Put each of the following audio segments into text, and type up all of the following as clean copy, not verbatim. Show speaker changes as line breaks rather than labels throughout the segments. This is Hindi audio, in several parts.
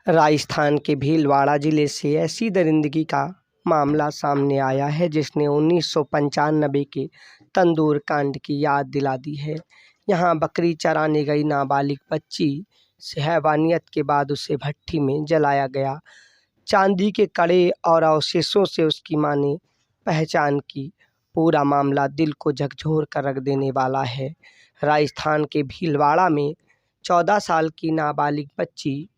राजस्थान के भीलवाड़ा जिले से ऐसी दरिंदगी का मामला सामने आया है जिसने 1995 के तंदूर कांड की याद दिला दी है। यहाँ बकरी चराने गई नाबालिग बच्ची से हैवानियत के बाद उसे भट्ठी में जलाया गया। चांदी के कड़े और अवशेषों से उसकी मां ने पहचान की। पूरा मामला दिल को झकझोर कर रख देने वाला है। राजस्थान के भीलवाड़ा में 14 साल की नाबालिग बच्ची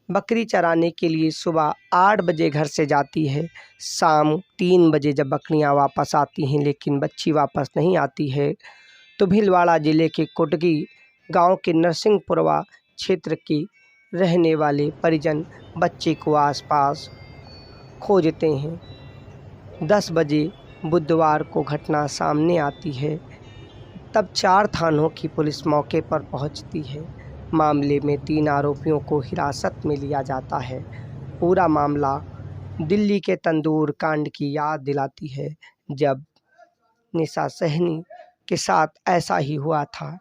बकरी चराने के लिए सुबह 8 बजे घर से जाती है। शाम 3 बजे जब बकरियां वापस आती हैं लेकिन बच्ची वापस नहीं आती है, तो भीलवाड़ा ज़िले के कुटगी गांव के नरसिंहपुरवा क्षेत्र के रहने वाले परिजन बच्चे को आसपास खोजते हैं। 10 बजे बुधवार को घटना सामने आती है। तब 4 थानों की पुलिस मौके पर पहुंचती है। मामले में 3 आरोपियों को हिरासत में लिया जाता है। पूरा मामला दिल्ली के तंदूर कांड की याद दिलाती है, जब निशा सहनी के साथ ऐसा ही हुआ था।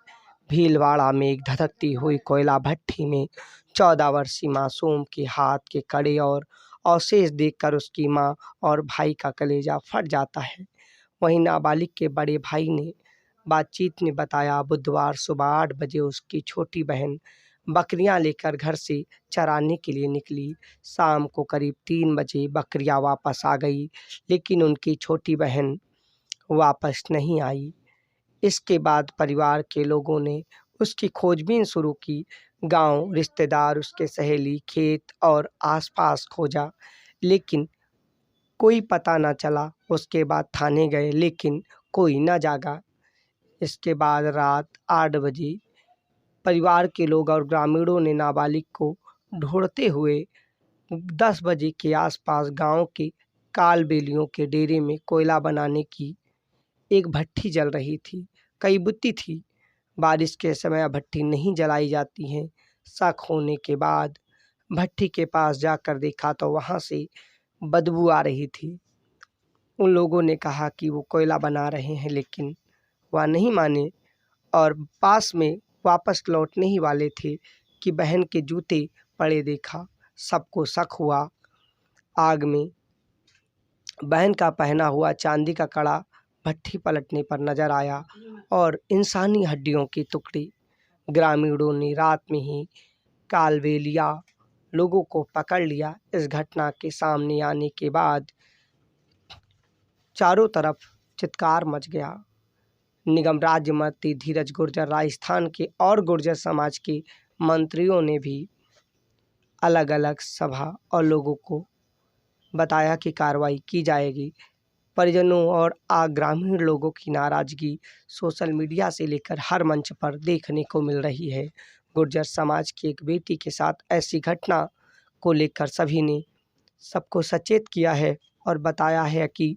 भीलवाड़ा में एक धधकती हुई कोयला भट्ठी में 14 वर्षीय मासूम के हाथ के कड़े और अवशेष देखकर उसकी मां और भाई का कलेजा फट जाता है। वहीं नाबालिग के बड़े भाई ने बातचीत में बताया, बुधवार सुबह 8 बजे उसकी छोटी बहन बकरियां लेकर घर से चराने के लिए निकली। शाम को करीब 3 बजे बकरियां वापस आ गई, लेकिन उनकी छोटी बहन वापस नहीं आई। इसके बाद परिवार के लोगों ने उसकी खोजबीन शुरू की। गांव, रिश्तेदार, उसके सहेली, खेत और आसपास खोजा, लेकिन कोई पता न चला। उसके बाद थाने गए, लेकिन कोई न जागा। इसके बाद रात 8 बजे परिवार के लोग और ग्रामीणों ने नाबालिग को ढूंढते हुए 10 बजे के आसपास गांव के कालबेलियों के डेरे में कोयला बनाने की एक भट्ठी जल रही थी। कई बुत्ती थी। बारिश के समय भट्ठी नहीं जलाई जाती हैं। शक होने के बाद भट्ठी के पास जाकर देखा तो वहां से बदबू आ रही थी। उन लोगों ने कहा कि वो कोयला बना रहे हैं, लेकिन वह नहीं माने और पास में वापस लौटने ही वाले थे कि बहन के जूते पड़े देखा। सबको शक हुआ। आग में बहन का पहना हुआ चांदी का कड़ा भट्ठी पलटने पर नजर आया और इंसानी हड्डियों की टुकड़ी। ग्रामीणों ने रात में ही कालबेलिया लोगों को पकड़ लिया। इस घटना के सामने आने के बाद चारों तरफ चित्कार मच गया। निगम राज्य मंत्री धीरज गुर्जर, राजस्थान के और गुर्जर समाज के मंत्रियों ने भी अलग अलग सभा और लोगों को बताया कि कार्रवाई की जाएगी। परिजनों और ग्रामीण लोगों की नाराजगी सोशल मीडिया से लेकर हर मंच पर देखने को मिल रही है। गुर्जर समाज की एक बेटी के साथ ऐसी घटना को लेकर सभी ने सबको सचेत किया है और बताया है कि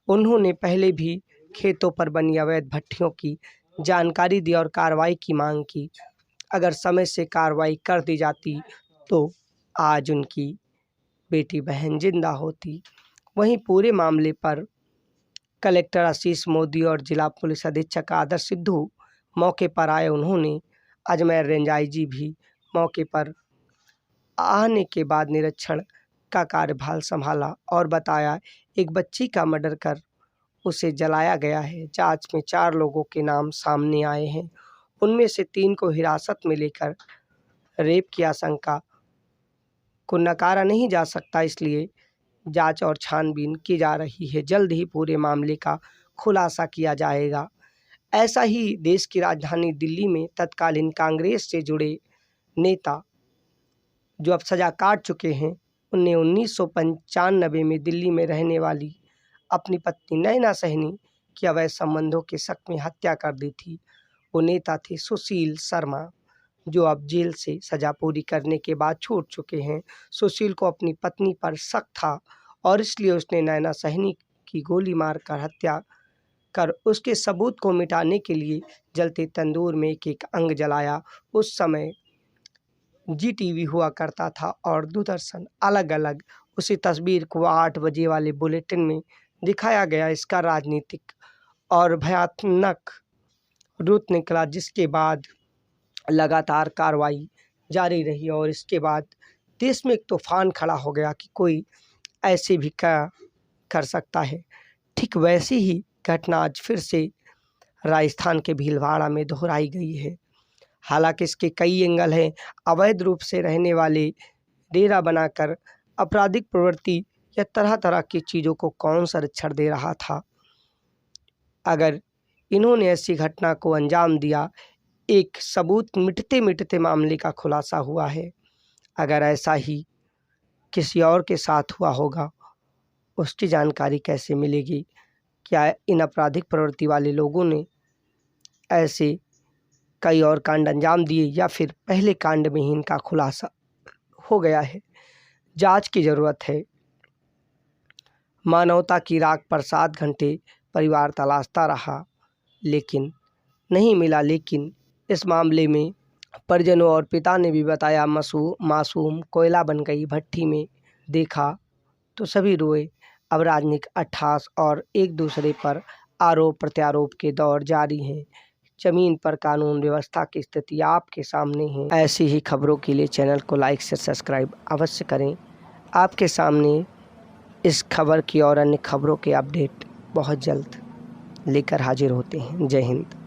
उन्होंने पहले भी खेतों पर बनी अवैध भट्टियों की जानकारी दी और कार्रवाई की मांग की। अगर समय से कार्रवाई कर दी जाती तो आज उनकी बेटी बहन जिंदा होती। वहीं पूरे मामले पर कलेक्टर आशीष मोदी और जिला पुलिस अधीक्षक आदर्श सिद्धू मौके पर आए। उन्होंने अजमेर रेंज आईजी भी मौके पर आने के बाद निरीक्षण का कार्यभार संभाला और बताया, एक बच्ची का मर्डर कर उसे जलाया गया है। जांच में 4 लोगों के नाम सामने आए हैं। उनमें से 3 को हिरासत में लेकर रेप की आशंका को नकारा नहीं जा सकता, इसलिए जांच और छानबीन की जा रही है। जल्द ही पूरे मामले का खुलासा किया जाएगा। ऐसा ही देश की राजधानी दिल्ली में तत्कालीन कांग्रेस से जुड़े नेता जो अब सजा काट चुके हैं, उन्हें 1995 में दिल्ली में रहने वाली अपनी पत्नी नैना सहनी की अवैध संबंधों के शक में हत्या कर दी थी। वो नेता थे सुशील शर्मा, जो अब जेल से सजा पूरी करने के बाद छूट चुके हैं। सुशील को अपनी पत्नी पर शक था और इसलिए उसने नैना सहनी की गोली मारकर हत्या कर उसके सबूत को मिटाने के लिए जलते तंदूर में एक एक अंग जलाया। उस समय जी टीवी हुआ करता था और दूरदर्शन अलग अलग उसी तस्वीर को 8 बजे वाले बुलेटिन में दिखाया गया। इसका राजनीतिक और भयानक रूप निकला, जिसके बाद लगातार कार्रवाई जारी रही और इसके बाद देश में एक तूफान खड़ा हो गया कि कोई ऐसे भी क्या कर सकता है। ठीक वैसी ही घटना आज फिर से राजस्थान के भीलवाड़ा में दोहराई गई है। हालांकि इसके कई एंगल हैं। अवैध रूप से रहने वाले डेरा बनाकर आपराधिक प्रवृत्ति या तरह तरह की चीज़ों को कौन संरक्षण दे रहा था। अगर इन्होंने ऐसी घटना को अंजाम दिया, एक सबूत मिटते मिटते मामले का खुलासा हुआ है। अगर ऐसा ही किसी और के साथ हुआ होगा, उसकी जानकारी कैसे मिलेगी? क्या इन आपराधिक प्रवृत्ति वाले लोगों ने ऐसे कई और कांड अंजाम दिए या फिर पहले कांड में ही इनका खुलासा हो गया है? जांच की ज़रूरत है। मानवता की राख पर 7 घंटे परिवार तलाशता रहा लेकिन नहीं मिला। लेकिन इस मामले में परिजनों और पिता ने भी बताया मासूम कोयला बन गई भट्टी में। देखा तो सभी रोए। अब राजनीतिक अट्ठास और एक दूसरे पर आरोप प्रत्यारोप के दौर जारी हैं। जमीन पर कानून व्यवस्था की स्थिति आपके सामने है। ऐसी ही खबरों के लिए चैनल को लाइक से सब्सक्राइब अवश्य करें। आपके सामने इस खबर की और अन्य खबरों के अपडेट बहुत जल्द लेकर हाजिर होते हैं। जय हिंद।